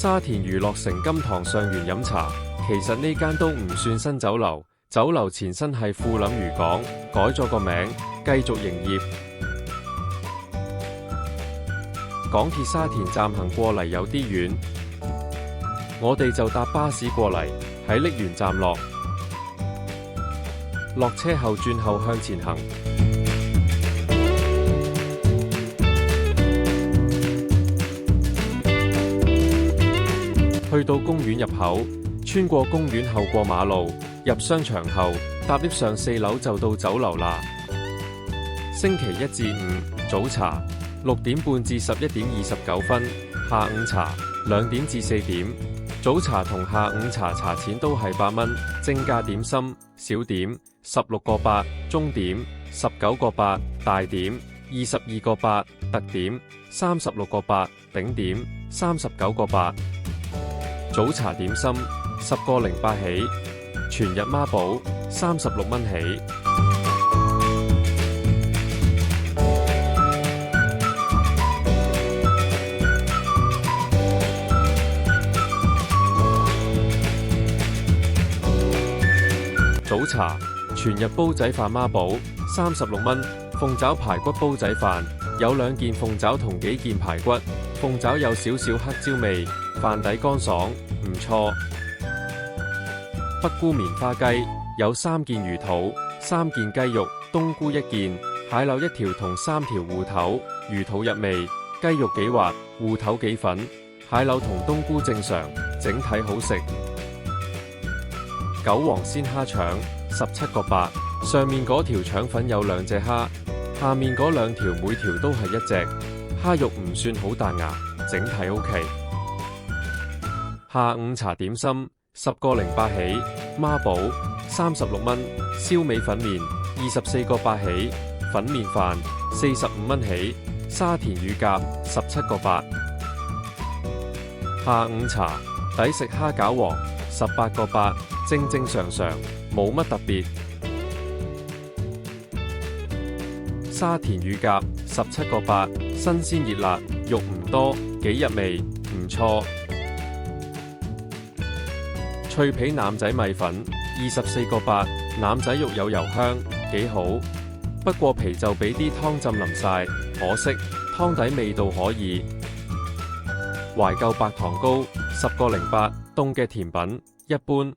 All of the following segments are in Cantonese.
沙田娛樂城金堂上元飲茶，其實呢間都唔算新酒樓，酒樓前身係富林漁港，改咗個名，繼續營業。港鐵沙田站行過嚟有啲遠，我哋就搭巴士過嚟，喺瀝源站落車後轉後向前行。去到公園入口，穿過公園後過馬路，入商場後搭 lift 上4樓就到酒樓啦。星期1至5早茶6點半至11點29分，下午茶2點至4點。早茶同下午茶茶錢都係8蚊，正價點心小點16個8，中點19個8，大點22個8，特點36個8，頂點39個8。早茶點心10個08起，全日孖寶36蚊起。早茶全日煲仔飯孖寶36蚊，鳳爪排骨煲仔飯有2件鳳爪同幾件排骨，鳳爪有少少黑椒味，飯底乾爽，唔錯。北菇棉花雞有3件魚肚、3件雞肉、冬菇1件，蟹柳1條同3條芋頭，魚肚入味，雞肉幾滑，芋頭幾粉，蟹柳同冬菇正常，整體好食。韭黃鮮蝦腸17個8，上面嗰條腸粉有2隻蝦，下面嗰2條每條都係1隻，蝦肉唔算好彈牙，整體 OK。下午茶點心10個08起，孖寶36蚊，燒味粉麵24個8起，粉麵飯45蚊起，沙田乳鴿17個8。下午茶抵食蝦餃王18個8，正正常常，冇乜特別。沙田乳鴿17個8，新鮮熱辣，肉唔多，幾入味，唔錯。脆皮腩仔米粉24個8，腩仔肉有油香，幾好。不過皮就俾啲湯浸淋晒，可惜湯底味道可以。懷舊白糖糕10個08，凍嘅甜品一般。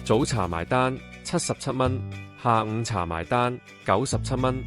早茶埋單77蚊，下午茶埋單97蚊，